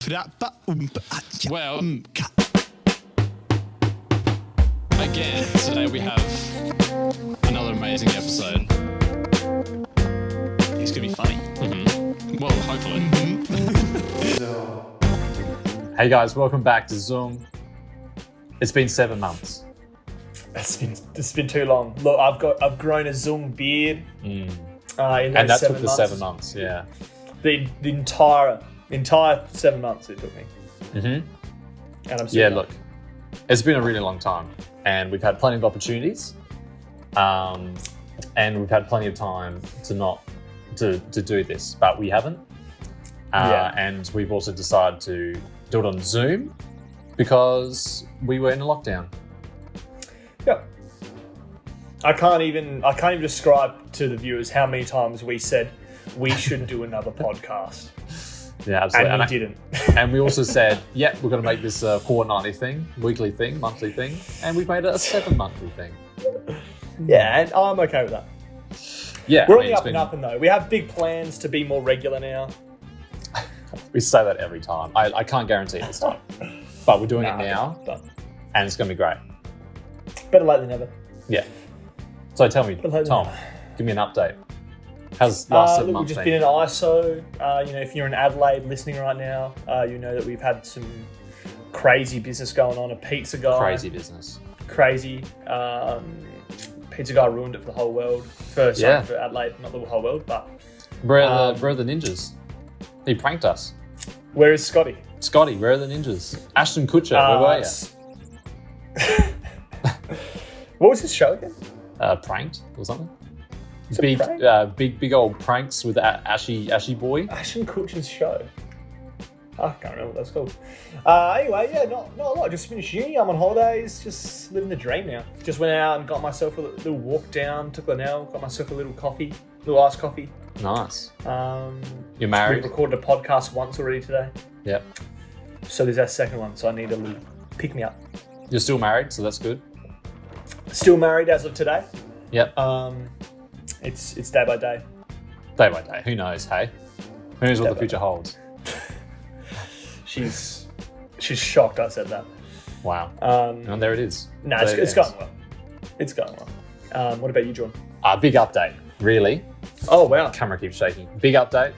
Well, again, today we have another amazing episode. It's going to be funny. Mm-hmm. Well, hopefully. Hey guys, welcome back to Zoom. It's been 7 months. It's been too long. Look, I've grown a Zoom beard. In those And that 7 took the months. 7 months, yeah. The entire 7 months it took me. Mm-hmm. And I'm still Yeah, young. look, it's been a really long time, and we've had plenty of opportunities, and we've had plenty of time to do this, but we haven't. Yeah. And we've also decided to do it on Zoom because we were in a lockdown. Yeah. I can't even describe to the viewers how many times we said we should do another podcast. Yeah, absolutely. And we didn't. And we also said, yeah, we're going to make this a fortnightly thing, weekly thing, monthly thing, and we've made it a 7-monthly thing. Yeah, and I'm okay with that. Yeah, We're I on mean, the it's up and up, and though we have big plans to be more regular now. we say that every time. I can't guarantee it this time, but we're doing it now, But and it's going to be great. better late than never. Yeah. So tell me, But Tom, give me an update. How's last 7 Look, we've months just been? been in ISO. If you're in Adelaide listening right now, you know that we've had some crazy business going on. A pizza guy. Crazy business. Crazy. Pizza guy ruined it for the whole world. For Adelaide, not the whole world, but Where are the ninjas? He pranked us. where is Scotty? Scotty, where are the ninjas? Ashton Kutcher, where were you? What was his show again? Pranked or something? Is it prank? Big old pranks with Ashy boy. Ashton Kutcher's show. I can't remember what that's called. Anyway, yeah, not a lot. Just finished uni. I'm on holidays. Just living the dream now. Just went out and got myself a little walk down to Glenelg. Got myself a little iced coffee. Nice. You're We married? recorded a podcast once already today. Yep. So there's our second one. So I need a little pick me up. You're still married, so that's good. Still married as of today. Yep. It's day by day. Day by day. Who knows, hey? Who knows what Day the by future holds? She's shocked I said that. Wow. And there it is. No, There it it's is. going well. It's going well. What about you, John? Big update, really. Oh wow. Camera keeps shaking. Big update.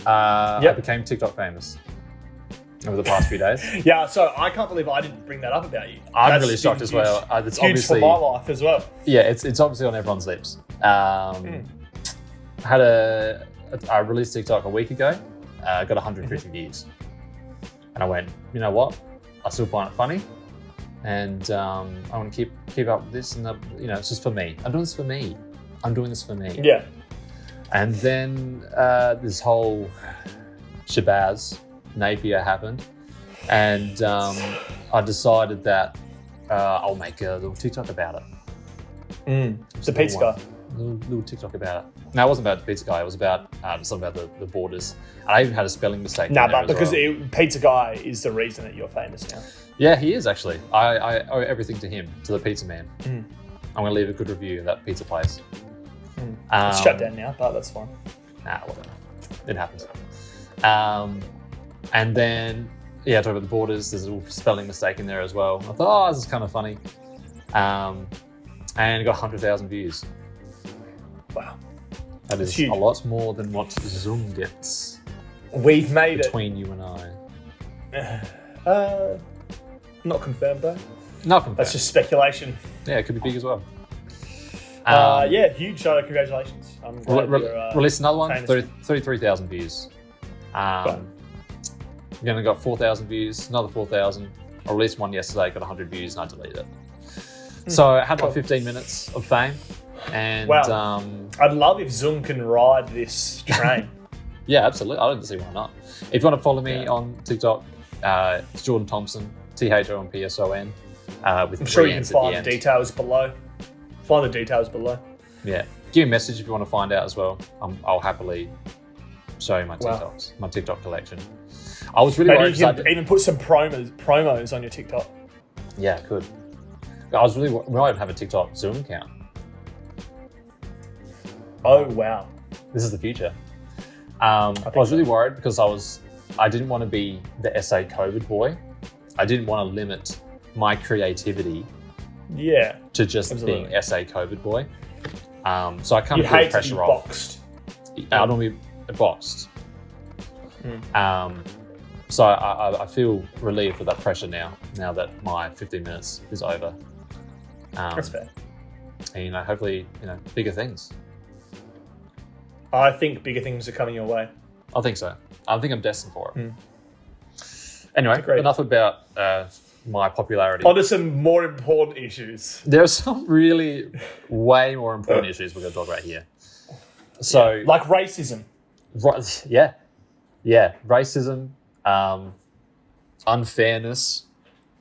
I Yep. became TikTok famous over the past few days. Yeah, so I can't believe I didn't bring that up about you. I'm That's really shocked been as well. It's huge obviously, for my life as well. yeah, it's obviously on everyone's lips. I released TikTok a week ago. Got 150 views, and I went, you know what? I still find it funny, and I want to keep up with this. And it's just for me. I'm doing this for me. Yeah. And then this whole Shabazz Napier happened, and I decided that I'll make a little TikTok about it. The pizza guy. Little TikTok about it. No, it wasn't about the pizza guy. It was about something about the borders. And I even had a spelling mistake. Nah, in there but as because well. pizza guy is the reason that you're famous now. Yeah, he is actually. I owe everything to him, to the pizza man. Mm. I'm going to leave a good review of that pizza place. It's shut down now, but that's fine. Nah, whatever. It happens. And then, yeah, talk about the borders. There's a little spelling mistake in there as well. I thought, this is kind of funny. And it got 100,000 views. Wow. That is huge. a lot more than what Zoom gets We've made between you and I. it. Not confirmed though. Not confirmed. That's just speculation. Yeah, it could be big as well. Yeah, huge show. Congratulations. I'm glad you're, Released another one, famous. 33,000 views. Then I got 4,000 views, another 4,000. I released one yesterday, got 100 views, and I deleted it. So I had my 15 minutes of fame. And Wow. I'd love if Zoom can ride this train. yeah, absolutely. I don't see why not. If you want to follow me on TikTok, it's Jordan Thompson, THOMPSON. With I'm sure three you can N's at the find the end. details below. Find the details below. Yeah. Give me a message if you want to find out as well. I'll happily show you my Wow. TikToks, my TikTok collection. I was really Maybe worried. you can even put some promos on your TikTok. Yeah, I could. I was really worried. We might even have a TikTok Zoom account. Oh wow. This is the future. I was really worried because I was I didn't want to be the SA COVID boy. I didn't want to limit my creativity Yeah. to just Absolutely. being SA COVID boy. So I kind You of feel hate to be pressure off. boxed. I don't want to be boxed. Mm. So I feel relieved with that pressure now that my 15 minutes is over. That's fair. And, hopefully, bigger things. I think bigger things are coming your way. I think so. I think I'm destined for it. Mm. Anyway, Great. enough about my popularity. On to some more important issues. There are some really way more important issues we're going to talk about here. So, Like racism. right, yeah, racism, unfairness,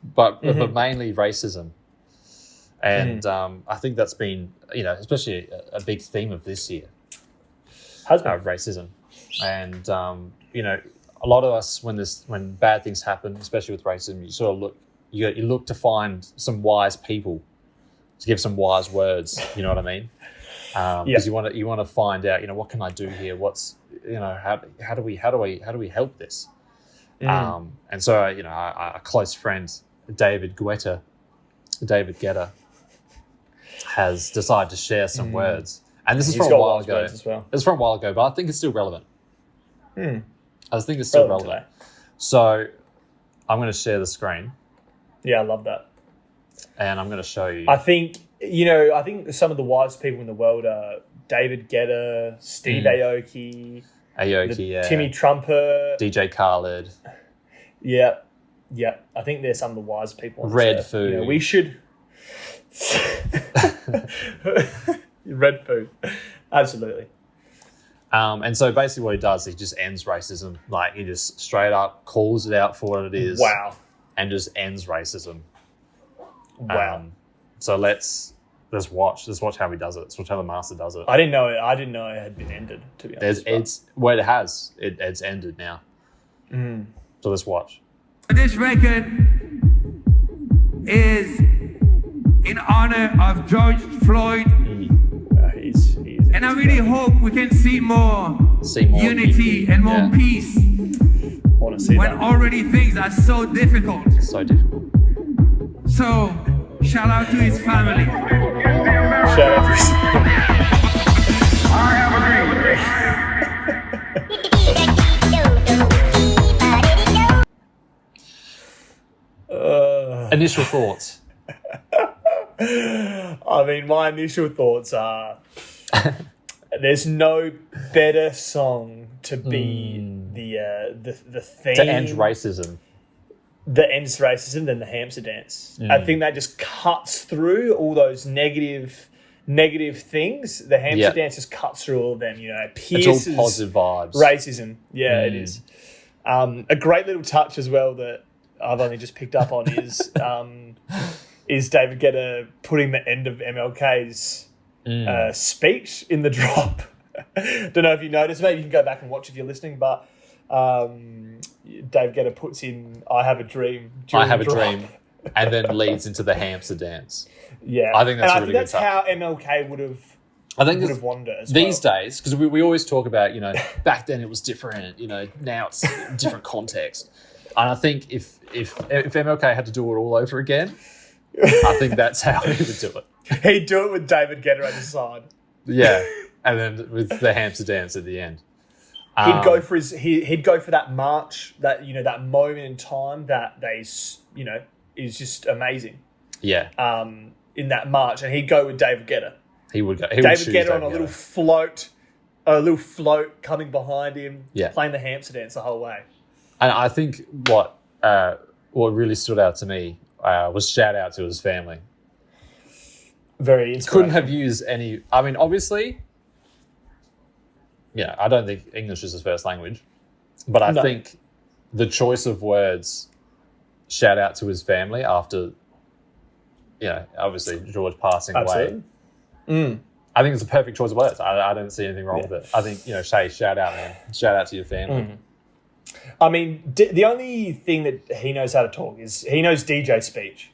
but mainly racism. And I think that's been, especially a big theme of this year, Has been. racism. And, a lot of us, when bad things happen, especially with racism, you sort of look to find some wise people to give some wise words. You know what I mean? Because you want to find out, what can I do here? What's, how do we help this? And so, a close friend, David Guetta, has decided to share some words, and this is He's from a got while wise ago. words as well. It's from a while ago, but I think it's still relevant. I think it's still Relevant relevant. So I'm going to share the screen, Yeah, I love that. and I'm going to show you. I think some of the wisest people in the world are David Guetta, Steve Aoki, Aoki, Timmy Trumpet. DJ Khaled, Yeah. I think they're some of the wise people. On Red this earth. Food. We should. Red Food. Absolutely. and so basically what he does, he just ends racism. Like, he just straight up calls it out for what it is. Wow. And just ends racism. Wow. So let's watch how he does it. Let's watch how the master does it. I didn't know it had been ended, to be honest. It's ended now. So let's watch. This record is in honor of George Floyd, He's and I really hope we can see more unity and more peace want to see when that. already things are so difficult. So difficult. So, shout out to his family. Shout out Initial thoughts. I mean, my initial thoughts are there's no better song to be the theme To end racism. that ends racism than the hamster dance. I think that just cuts through all those negative things. The hamster dance just cuts through all of them. It pierces It's all positive vibes. racism. Yeah, it is. A great little touch as well that I've only just picked up on is David Guetta putting the end of MLK's speech in the drop. Don't know if you noticed. Maybe you can go back and watch if you're listening. But Dave Guetta puts in "I have a dream." I have a during the dream, drop. and then leads into the hamster dance. Yeah, I think that's and a really I think good that's how MLK would have wanted it as these well. days, because we always talk about, back then it was different, now it's a different context. And I think if MLK had to do it all over again, I think that's how he would do it. He'd do it with David Guetta on his side. Yeah, and then with the hamster dance at the end. He'd go for he'd go for that march, that that moment in time that is just amazing. Yeah, In that march, and he'd go with David Guetta. he would go. David Guetta on a little float coming behind him, Yeah. playing the hamster dance the whole way. And I think what really stood out to me was shout out to his family. Very Couldn't inspirational. have used any. I mean, obviously, I don't think English is his first language, but I think the choice of words, shout out to his family after, obviously George passing Absolutely. away. I think it's a perfect choice of words. I don't see anything wrong with it. I think, Shay, shout out, man. Shout out to your family. I mean, the only thing that he knows how to talk is he knows DJ speech,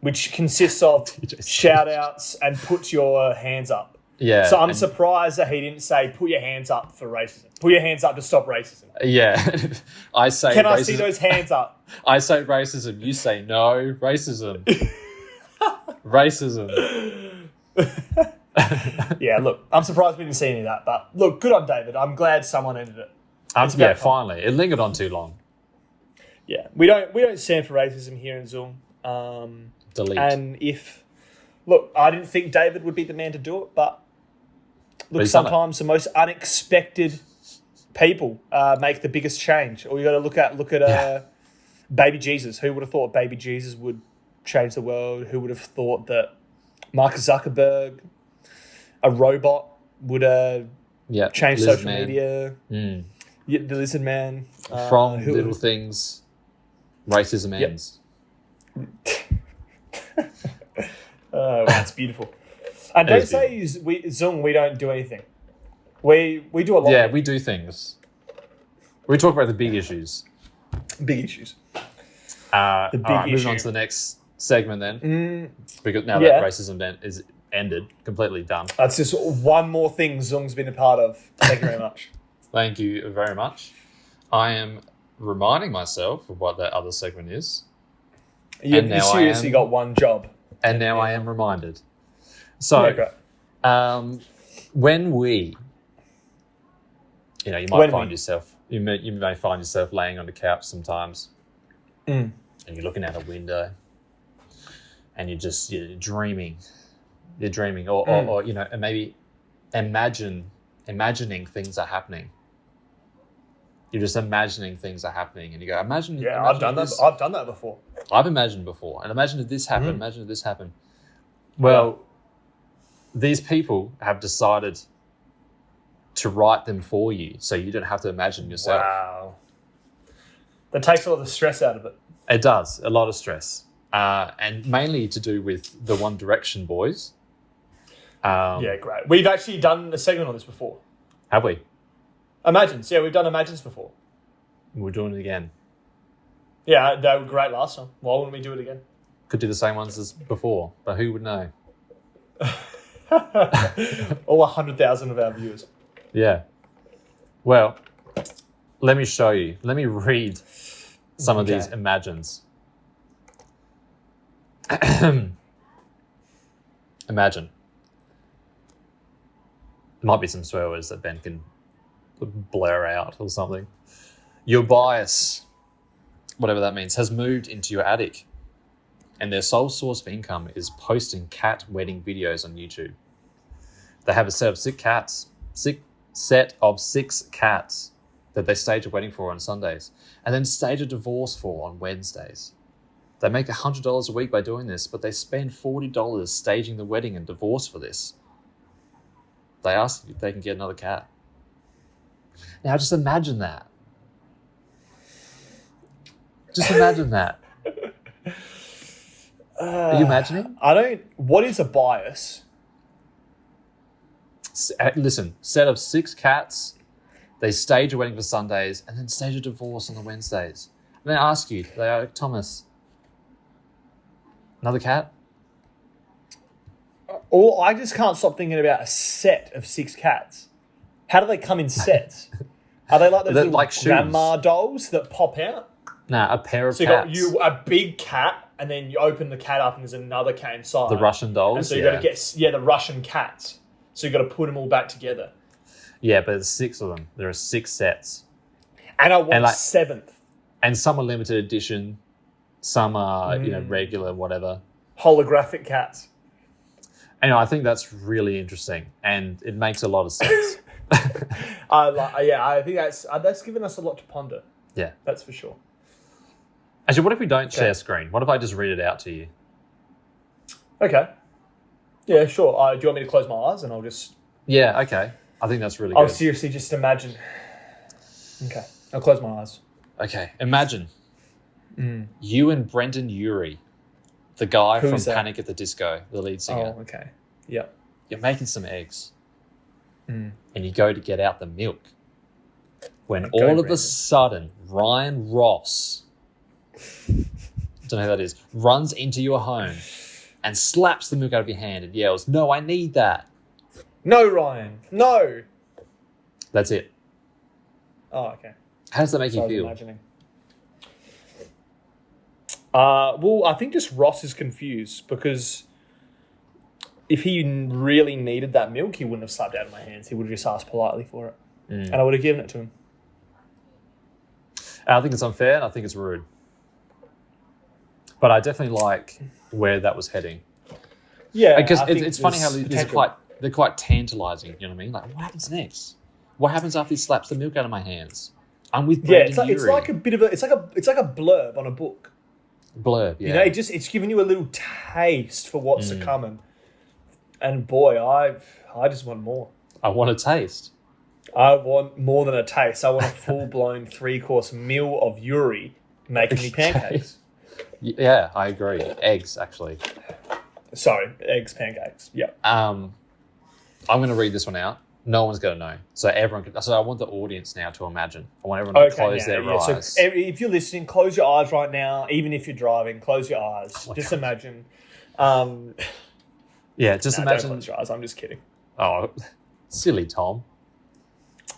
which consists of DJ speech. shout outs and put your hands up. Yeah. So I'm and- surprised that he didn't say, put your hands up for racism. Put your hands up to stop racism. Yeah. I say Can racism. I see those hands up? I say racism. You say no. Racism. Racism. Yeah, look, I'm surprised we didn't see any of that. But look, good on David. I'm glad someone ended it. It's about Yeah, time. finally. It lingered on too long. Yeah, we don't stand for racism here in Zoom. Delete. And look, I didn't think David would be the man to do it, but look, he's done it. sometimes the most unexpected people make the biggest change. Or you got to look at Baby Jesus. Who would have thought Baby Jesus would change the world? Who would have thought that Mark Zuckerberg, a robot, would Yeah. change Lizard social man. media? Mm. Yeah, the lizard man. From little things, racism Yep. ends. Oh, that's beautiful. And It don't is say Zung, we don't do anything. We do a lot Yeah, of we do things. We talk about the big issues. big issues. All big right, moving issue. on to the next segment then. Because now yeah. that racism is ended, completely done. That's just one more thing Zung's been a part of. Thank you very much. Thank you very much. I am reminding myself of what that other segment is. You now I seriously am- got one job. And now I am reminded. So, Yeah, great. when we, you might When find we- yourself, you may find yourself laying on the couch sometimes, Mm. and you're looking out a window, and you're dreaming. You're dreaming, or and maybe imagining things are happening. You're just imagining things are happening, and you go, imagine. Yeah, imagine I've done if that. this- I've done that before. I've imagined before, and imagine if this happened. Imagine if this happened. Well, these people have decided to write them for you, so you don't have to imagine yourself. Wow. That takes a lot of the stress out of it. It does, a lot of stress, and mainly to do with the One Direction boys. Yeah, great. We've actually done a segment on this before. Have we? Imagines. Yeah, we've done Imagines before. We're doing it again. Yeah, they were great last time. Why wouldn't we do it again? Could do the same ones as before, but who would know? All 100,000 of our viewers. Yeah. Well, let me show you. Let me read some of Okay. these imagines. Imagine. There might be some swear words that Ben can blur out or something. Your bias, whatever that means, has moved into your attic, and their sole source of income is posting cat wedding videos on YouTube. They have a set of six cats that they stage a wedding for on Sundays, and then stage a divorce for on Wednesdays. They make $100 a week by doing this, but they spend $40 staging the wedding and divorce for this. They ask if they can get another cat. Now, just imagine that. Just imagine that. Are you imagining? What is a bias? Listen, set of 6 cats, they stage a wedding for Sundays, and then stage a divorce on the Wednesdays. And they ask you, they are, Thomas, another cat? Or I just can't stop thinking about a set of 6 cats. How do they come in sets? Are they like those They're little like shoes. grandma dolls that pop out? Nah, a pair of So cats. you got a big cat, and then you open the cat up, and there's another cat inside. The Russian dolls, And so you yeah. got to get the Russian cats. So you got to put them all back together. Yeah, but there's 6 of them. There are 6 sets. And I want And, like- 7th And some are limited edition, some are, regular, whatever. holographic cats. And I think that's really interesting, and it makes a lot of sense. I think that's given us a lot to ponder. Yeah. That's for sure. Actually, what if we don't share screen? What if I just read it out to you? Okay. Yeah, sure. Do you want me to close my eyes and I'll just... Yeah, okay. I think that's really I'll good. seriously just imagine. Okay. I'll close my eyes. Okay, imagine you and Brendan Urie, the guy Who's from that? Panic at the Disco, the lead singer. Oh, okay. Yep. You're making some eggs, and you go to get out the milk. When Go, all of a Brendan. sudden, Ryan Ross, don't know who that is, runs into your home and slaps the milk out of your hand and yells, "No, I need that." No, Ryan. No. That's it. Oh, okay. How does that make So I you was feel? imagining. Well, I think just Ross is confused because if he really needed that milk, he wouldn't have slapped it out of my hands. He would have just asked politely for it. And I would have given it to him. I think it's unfair and I think it's rude. But I definitely like where that was heading. Yeah. Because I think it's funny how there's these are potential. they're quite tantalizing, you know what I mean? Like, what happens next? What happens after he slaps the milk out of my hands? I'm with Yeah, Brandon it's like a bit of it's like a blurb on a book. blurb, yeah. You know, it's giving you a little taste for what's to come, and boy, I just want more. I want a taste. I want more than a taste. I want a full blown 3-course meal of Yuri making me pancakes. Yeah, I agree. Eggs, actually. Sorry, eggs, pancakes. Yeah. I'm going to read this one out. No one's going to know. So everyone can. So I want the audience now to imagine. I want everyone to close their eyes. So if you're listening, close your eyes right now. Even if you're driving, close your eyes. my Just God. imagine. Yeah, just Don't imagine. close your eyes. I'm just kidding. Oh, silly Tom.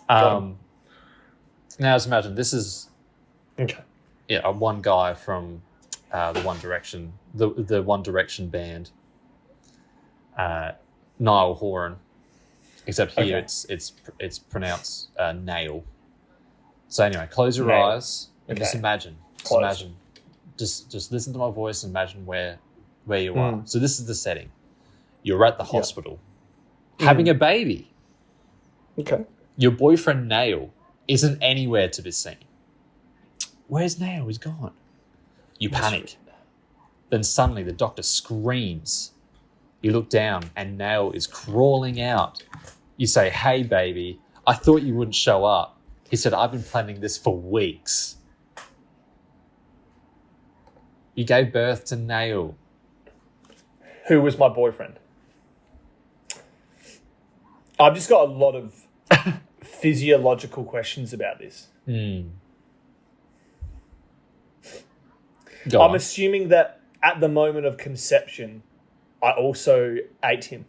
Got him. Now just imagine this is Okay. one guy from the One Direction, the One Direction band, Niall Horan, except here Okay. it's pronounced nail. So anyway, close your Nail. eyes and just Okay. imagine. Just Close. imagine. Just listen to my voice and imagine where you are. So this is the setting. You're at the hospital, having a baby. Okay. Your boyfriend Nail isn't anywhere to be seen. Where's Nail? He's gone. You panic. Then suddenly the doctor screams. You look down and Nail is crawling out. You say, "Hey, baby, I thought you wouldn't show up." He said, "I've been planning this for weeks." You gave birth to Nail. Who was my boyfriend? I've just got a lot of physiological questions about this. Go I'm on. assuming that at the moment of conception, I also ate him.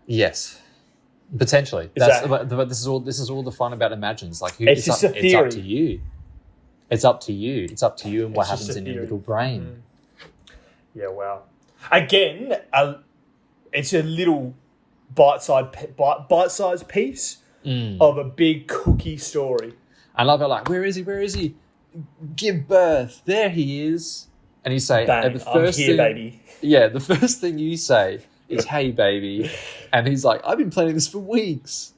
Yes. Potentially. But this is all the fun about Imagines. Like, It's just a it's up theory. to you. It's up to you. It's up to you and what It's just happens a in your theory. little brain. Yeah, wow. Again, it's a little bite-sized piece of a big cookie story. I love it. Like, where is he? Where is he? Give birth. There he is. And you say, Bang, and I'm here, baby. Yeah, the first thing you say is, "Hey, baby," and he's like, "I've been planning this for weeks."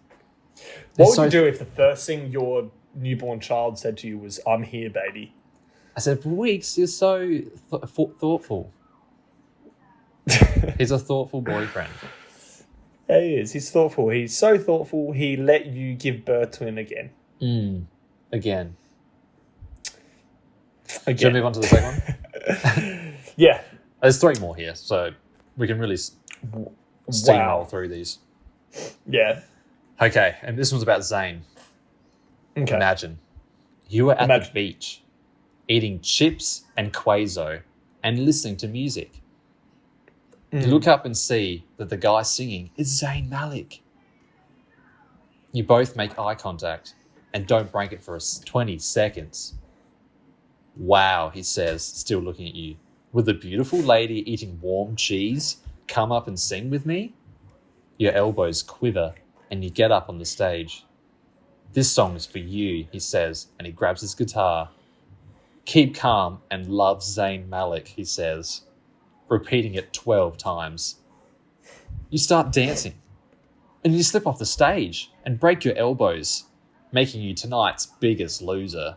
What would you do if the first thing your newborn child said to you was, "I'm here, baby"? I said, "For weeks, you're so thoughtful." He's a thoughtful boyfriend. Yeah, he is. He's thoughtful. He's so thoughtful, he let you give birth to him again. Again. Should we move on to the second one? Yeah. There's 3 more here, so we can really steamroll through these. Yeah. Okay, and this one's about Zane. Okay. Imagine you were at Imagine. the beach, eating chips and Quazo and listening to music. You look up and see that the guy singing is Zayn Malik. You both make eye contact and don't break it for 20 seconds. "Wow," he says, still looking at you. "Would the beautiful lady eating warm cheese come up and sing with me?" Your elbows quiver and you get up on the stage. "This song is for you," he says, and he grabs his guitar. "Keep calm and love Zayn Malik," he says, repeating it 12 times. You start dancing and you slip off the stage and break your elbows, making you tonight's biggest loser.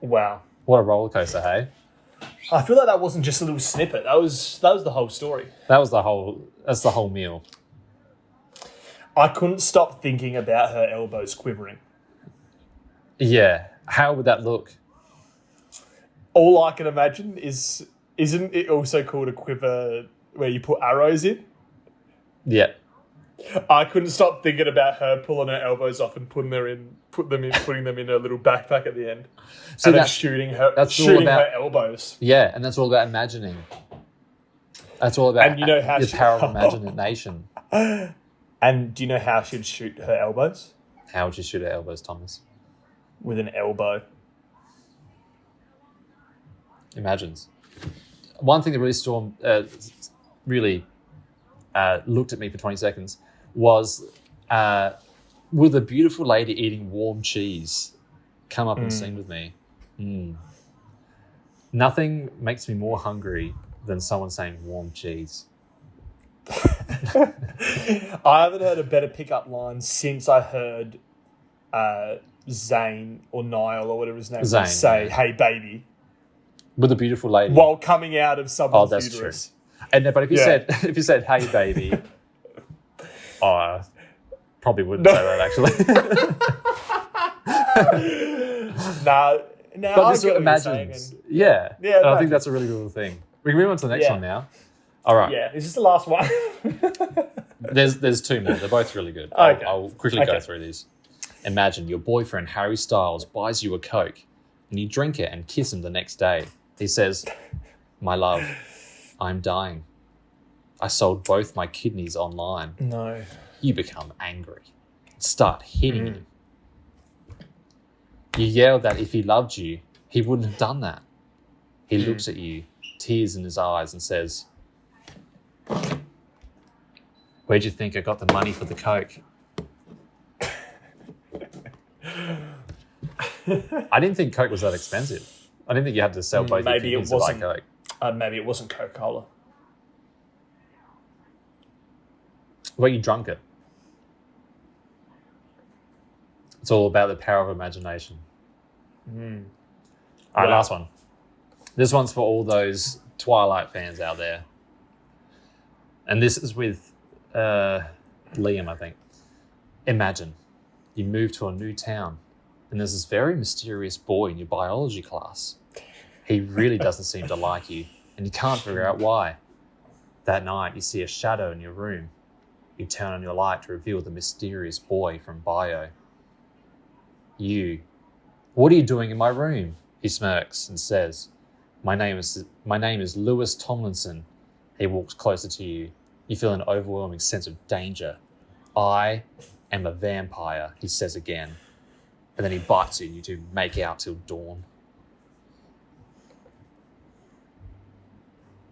Wow. What a roller coaster, hey? I feel like that wasn't just a little snippet. That was the whole story. That's the whole meal. I couldn't stop thinking about her elbows quivering. Yeah. How would that look? All I can imagine isn't it also called a quiver where you put arrows in? Yeah. I couldn't stop thinking about her pulling her elbows off and putting them in her little backpack at the end, So and then that's shooting her all about- elbows. Yeah, and that's all about imagining. That's all about And you know how the she- power of imagination. And do you know how she'd shoot her elbows? How would you shoot her elbows, Thomas? With an elbow. Imagines. One thing that really looked at me for 20 seconds was will the beautiful lady eating warm cheese come up and sing with me? Nothing makes me more hungry than someone saying warm cheese. I haven't heard a better pickup line since I heard Zayn or Niall or whatever his name is Zayn, say, yeah. "Hey baby," With a beautiful lady. while coming out of someone's that's uterus. And but if you Yeah. said hey baby, I probably wouldn't say that actually. Nah, But I this get what you're imagines. saying, Yeah. Yeah, And I think imagine. that's a really cool thing. We can move on to the next Yeah. one now. All right. and- Yeah, is this the last one? There's two more. They're both really good. Okay. I'll quickly go Okay. through these. Imagine your boyfriend Harry Styles buys you a Coke and you drink it and kiss him the next day. He says, "My love, I'm dying. I sold both my kidneys online." No. You become angry. Start hitting him. You yell that if he loved you, he wouldn't have done that. He looks at you, tears in his eyes, and says, "Where'd you think I got the money for the Coke?" I didn't think Coke was that expensive. I didn't think you had to sell both your Maybe it kidneys to buy wasn't. Coke. Maybe it wasn't Coca-Cola. Well, you drunk it. It's all about the power of imagination. All right, Wow. last one. This one's for all those Twilight fans out there. And this is with Liam, I think. Imagine you move to a new town and there's this very mysterious boy in your biology class. He really doesn't seem to like you and you can't figure out why. That night, you see a shadow in your room. You turn on your light to reveal the mysterious boy from bio. You. "What are you doing in my room?" He smirks and says, My name is Lewis Tomlinson." He walks closer to you. You feel an overwhelming sense of danger. "I am a vampire," he says again. And then he bites you and you two make out till dawn.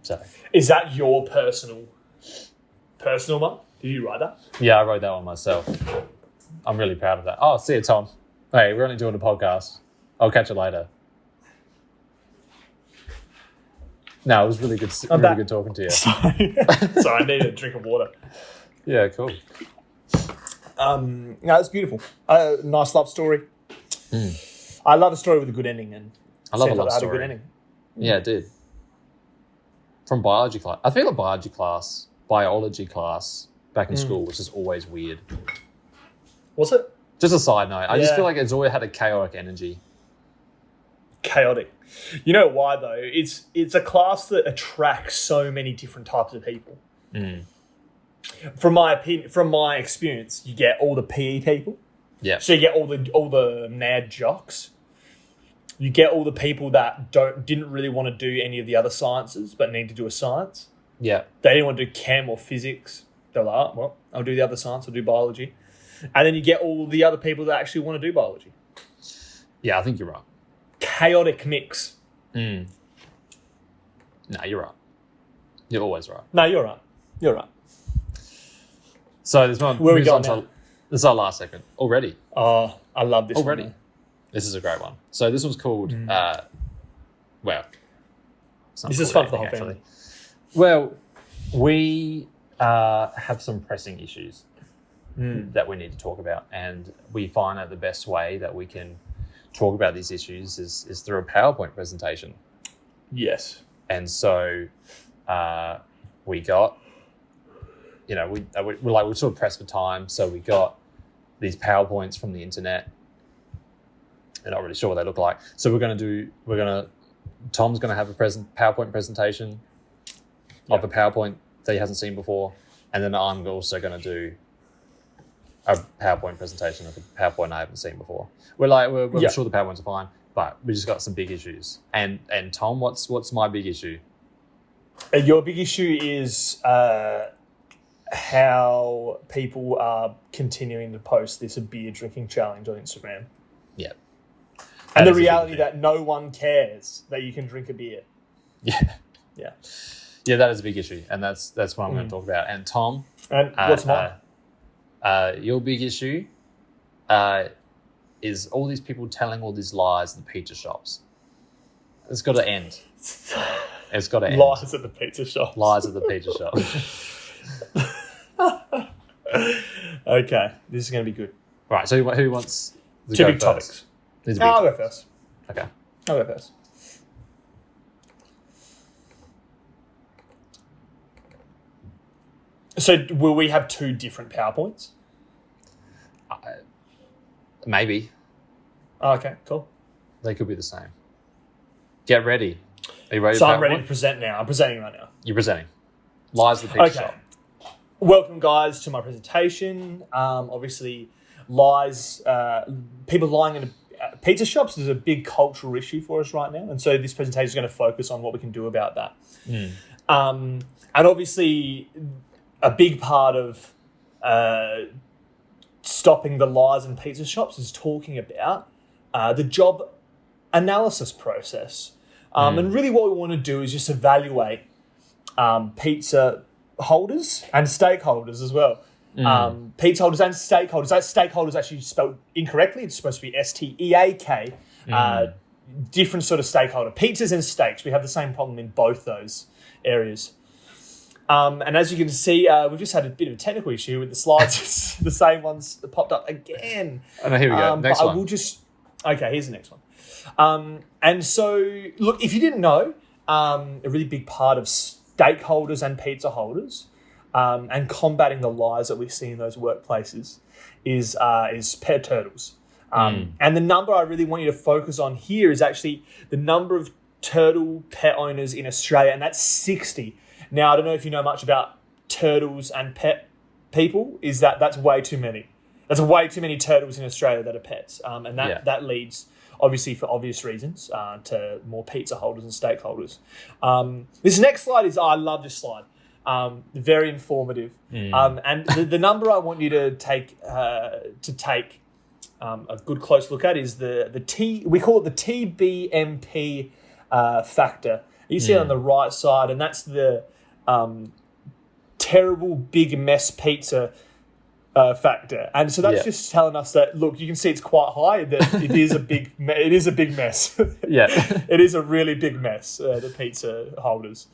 So, Is that your personal one? Did you write that? yeah, I wrote that one myself. I'm really proud of that. Oh, see you, Tom. Hey, we're only doing a podcast. I'll catch you later. No, it was really good. I'm Really back. good talking to you. Sorry, I need a drink of water. Yeah, cool. No, it's beautiful. Nice love story. I love a story with a good ending, and I love a sounds love like it had story. good ending. Yeah, it did. From biology class. I feel like biology class back in school was just always weird. Was it Just a side note. I just Yeah. feel like it's always had a chaotic energy. chaotic? You know why though? It's a class that attracts so many different types of people. From my opinion, from my experience, you get all the PE people. Yeah. So you get all the mad jocks. You get all the people that didn't really want to do any of the other sciences, but need to do a science. Yeah. They didn't want to do chem or physics. They're like, well, I'll do the other science. I'll do biology. And then you get all the other people that actually want to do biology. Yeah, I think you're right. Chaotic mix. No, you're right. You're always right. No, you're right. You're right. So this one Where are we moves on going to this is our last segment already. Oh, I love this Already. one. This is a great one. So this one's called well. it's not This is called fun for the whole anything, family. Well, we have some pressing issues that we need to talk about, and we find that the best way that we can talk about these issues is through a PowerPoint presentation. Yes. And so we got, we're sort of pressed for time, so we got these PowerPoints from the internet. I'm not really sure what they look like. So Tom's going to have a PowerPoint presentation of a PowerPoint that he hasn't seen before. And then I'm also going to do a PowerPoint presentation of a PowerPoint I haven't seen before. We're sure the PowerPoints are fine, but we just got some big issues. And Tom, what's my big issue? Your big issue is how people are continuing to post this beer drinking challenge on Instagram. Yeah. And That the is a big reality thing. that no one cares that you can drink a beer. Yeah. Yeah. Yeah, that is a big issue, and that's what I'm going to talk about. And Tom, And what's mine? your big issue is all these people telling all these lies in the pizza shops. It's got to end. It's got to end. Lies at the pizza shop. Lies at the pizza shop. Okay, this is going to be good. Right, so who wants to Two go big first? topics. These are No, I'll big go first. Okay. I'll go first. So will we have two different PowerPoints? Maybe. Oh, okay, cool. They could be the same. Get ready. Are you ready? So to I'm ready PowerPoint? to present now. I'm presenting right now. You're presenting. Lies at the pizza Okay. shop. Welcome, guys, to my presentation. Obviously, lies, people lying in pizza shops is a big cultural issue for us right now. And so this presentation is going to focus on what we can do about that. And obviously, a big part of stopping the lies in pizza shops is talking about the job analysis process. And really what we want to do is just evaluate pizza holders and stakeholders as well. Pizza holders and stakeholders. That stakeholders actually spelled incorrectly. It's supposed to be STEAK. Different sort of stakeholder. Pizzas and steaks. We have the same problem in both those areas. And as you can see, we've just had a bit of a technical issue with the slides. The same ones that popped up again. Oh, no, here we go. Next but one. I will just... Okay, here's the next one. And so, look, if you didn't know, a really big part of stakeholders and pizza holders and combating the lies that we see in those workplaces is pet turtles. And the number I really want you to focus on here is actually the number of turtle pet owners in Australia, and that's 60. Now, I don't know if you know much about turtles and pet people, is that's way too many. There's way too many turtles in Australia that are pets. And that leads, obviously for obvious reasons, to more pizza holders and stakeholders. This next slide I love this slide. Very informative. And the number I want you to take a good close look at is we call it the TBMP factor. You see it on the right side, and that's the terrible big mess pizza factor. And so that's just telling us that, look, you can see it's quite high, that it is a big mess. Yeah. It is a really big mess, the pizza holders.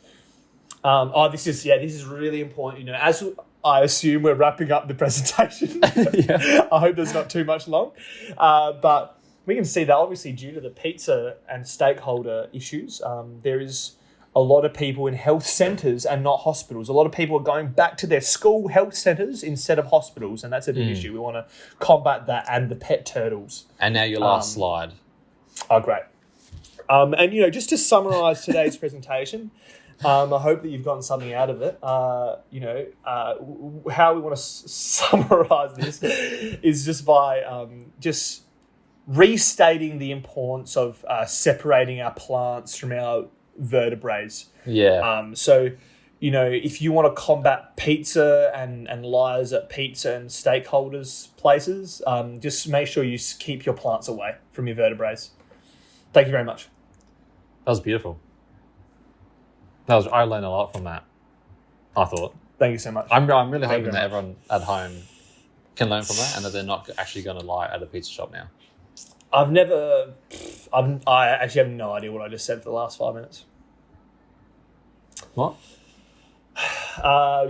This is really important. You know, as I assume we're wrapping up the presentation. I hope there's not too much long. But we can see that obviously due to the pizza and stakeholder issues, there is a lot of people in health centres and not hospitals. A lot of people are going back to their school health centres instead of hospitals, and that's a big issue. We want to combat that and the pet turtles. And now your last slide. Oh, great. And, you know, just to summarise today's presentation, I hope that you've gotten something out of it. How we want to summarise this is just by just restating the importance of separating our plants from our vertebrae. So, you know, if you want to combat pizza and lies at pizza and stakeholders places, just make sure you keep your plants away from your vertebrae. Thank you very much. That was beautiful. I learned a lot from that, I thought. Thank you so much. I'm really hoping very that everyone at home can learn from that and that they're not actually going to lie at a pizza shop now. I actually have no idea what I just said for the last 5 minutes. What? I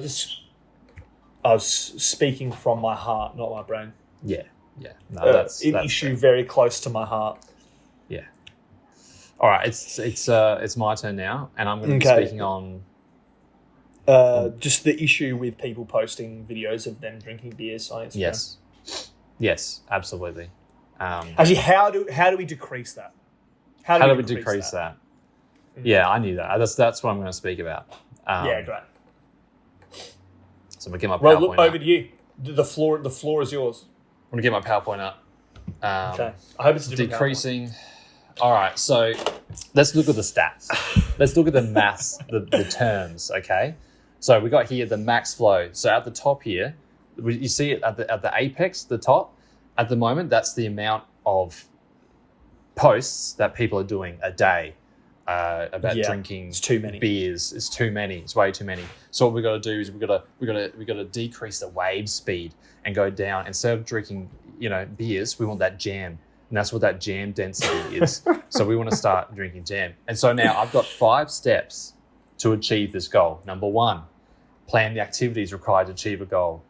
was speaking from my heart, not my brain. Yeah. No, that's an issue very close to my heart. Yeah. All right, it's my turn now, and I'm going to be speaking on just the issue with people posting videos of them drinking beers on Instagram. Yes, absolutely. Actually, how do we decrease that? How do we decrease that? Yeah, I knew that. That's what I'm going to speak about. Yeah, great. So I'm going to get my PowerPoint Well, look, up. over to you. The floor is yours. I'm going to get my PowerPoint up. Okay. I hope it's a different decreasing. All right, so let's look at the stats. let's look at the maths, the terms, okay? So we got here the max flow. So at the top here, you see it at the apex, the top. At the moment, that's the amount of posts that people are doing a day about drinking it's too many. beers. It's too many. It's way too many. So what we got to do is we got to decrease the wave speed and go down. Instead of drinking, beers, we want that jam. And that's what that jam density is. So we want to start drinking jam. And so now I've got 5 steps to achieve this goal. Number 1, plan the activities required to achieve a goal.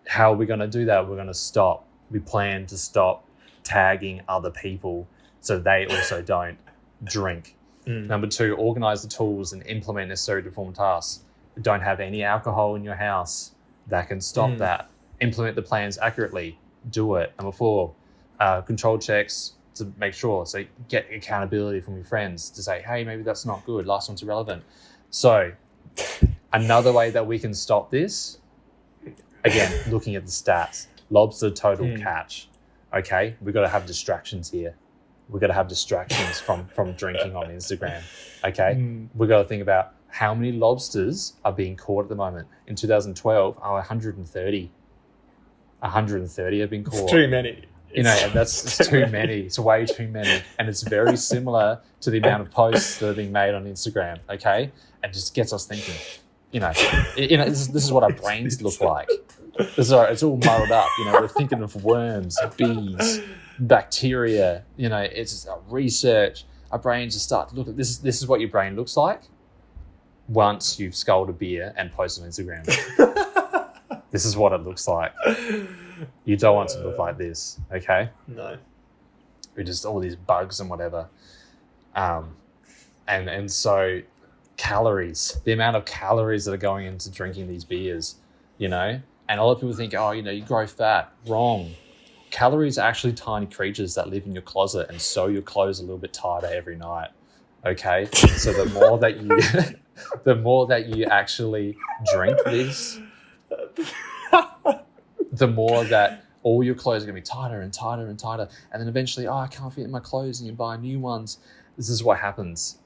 How are we going to do that? We're going to stop. We plan to stop tagging other people so they also don't drink. Number 2, organize the tools and implement necessary to perform tasks. Don't have any alcohol in your house. That can stop that. Implement the plans accurately. Do it. Number 4, control checks to make sure. So get accountability from your friends to say, hey, maybe that's not good. Last one's irrelevant. So another way that we can stop this, again, looking at the stats, lobster total catch. Okay, we've got to have distractions here. We've got to have distractions from drinking on Instagram. Okay, we've got to think about how many lobsters are being caught at the moment. In 2012, 130. 130 have been caught. It's too many. And it's too many. It's way too many. And it's very similar to the amount of posts that are being made on Instagram, okay? And just gets us thinking, this is what our brains look like. It's all muddled up. We're thinking of worms, bees, bacteria. It's just research. Our brains just start to look at this. This is what your brain looks like once you've sculled a beer and posted on Instagram. This is what it looks like. You don't want to look like this, okay? No. We're just all these bugs and whatever. And so calories, the amount of calories that are going into drinking these beers, and a lot of people think, you grow fat. Wrong. Calories are actually tiny creatures that live in your closet and sew your clothes a little bit tighter every night, okay? So the more that you actually drink this, the more that all your clothes are going to be tighter and tighter and tighter. And then eventually, I can't fit in my clothes, and you buy new ones. This is what happens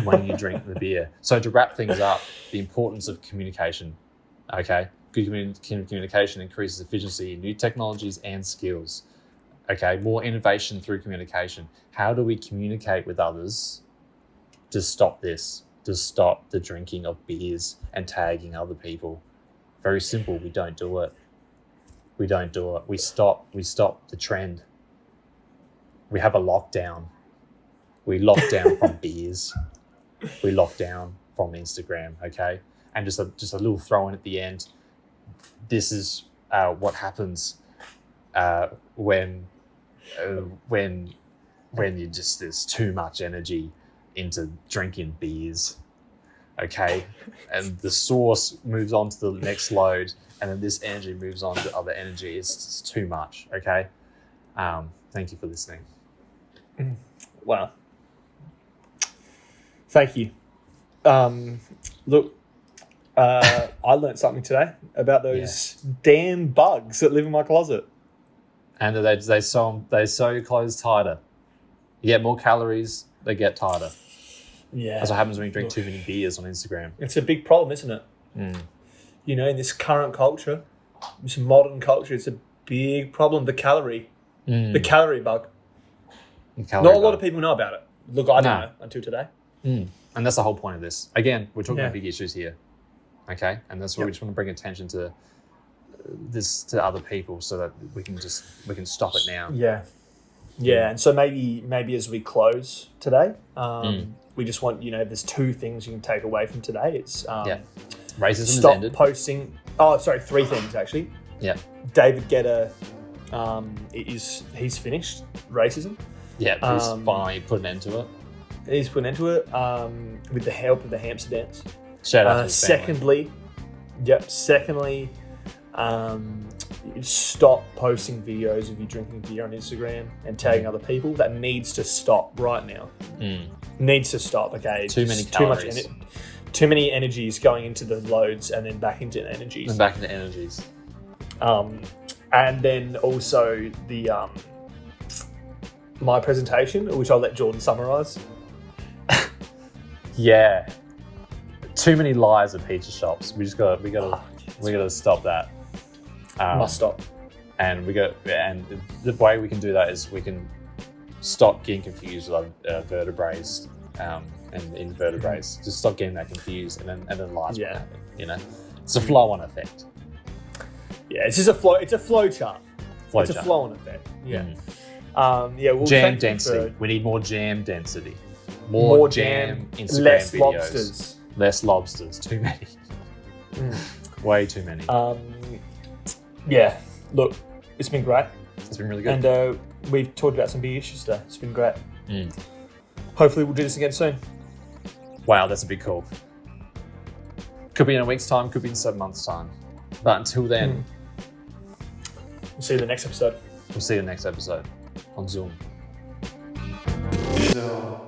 when you drink the beer. So to wrap things up, the importance of communication, okay? Good communication increases efficiency in new technologies and skills, okay? More innovation through communication. How do we communicate with others to stop this, to stop the drinking of beers and tagging other people? Very simple. We don't do it. We don't do it. We stop the trend. We have a lockdown. We lock down from beers. We lock down from Instagram, okay? And just a little throw in at the end. This is what happens when there's too much energy into drinking beers. Okay, and the source moves on to the next load, and then this energy moves on to other energy. It's just too much. Okay, thank you for listening. Wow. Thank you. Look, I learned something today about those damn bugs that live in my closet. And they sew your clothes tighter. You get more calories, they get tighter. Yeah. That's what happens when you drink too many beers on Instagram. It's a big problem, isn't it? In this current culture, this modern culture, it's a big problem. The calorie bug. Not a lot of people know about it. Look, I didn't know until today. And that's the whole point of this. Again, we're talking about big issues here. Okay? And that's why we just want to bring attention to this to other people so that we can stop it now. Yeah. Yeah, and so maybe as we close today, we just want, there's 2 things you can take away from today. It's racism stop has ended. posting. Oh, sorry, 3 things actually. Yeah. David Guetta, he's finished racism. Yeah, he's finally put an end to it. He's put an end to it with the help of the hamster dance. Shout out to his family. Secondly, stop posting videos of you drinking beer on Instagram and tagging other people. That needs to stop right now. Needs to stop. Okay, too many calories. Too many energies going into the loads and then back into energies. And then also the my presentation, which I'll let Jordan summarise. Yeah. Too many lies at pizza shops. We gotta stop that. Must stop. And the way we can do that is we can stop getting confused with vertebrates and invertebrates. Just stop getting that confused, and then lies will happen. You know, it's a flow-on effect. Yeah, it's just a flow. It's a flow chart. Flow It's a chart. flow-on effect. Yeah. Well, Jam thank you density. for- We need more jam density. More jam, Instagram less videos. lobsters. Less lobsters. Too many. Way too many. Yeah. Look, it's been great, It's been really good. and we've talked about some big issues today. It's been great. Hopefully, we'll do this again soon. Wow, that's a big call. Could be in a week's time, could be in 7 months' time. But until then, We'll see you in the next episode. we'll see you next episode on Zoom. So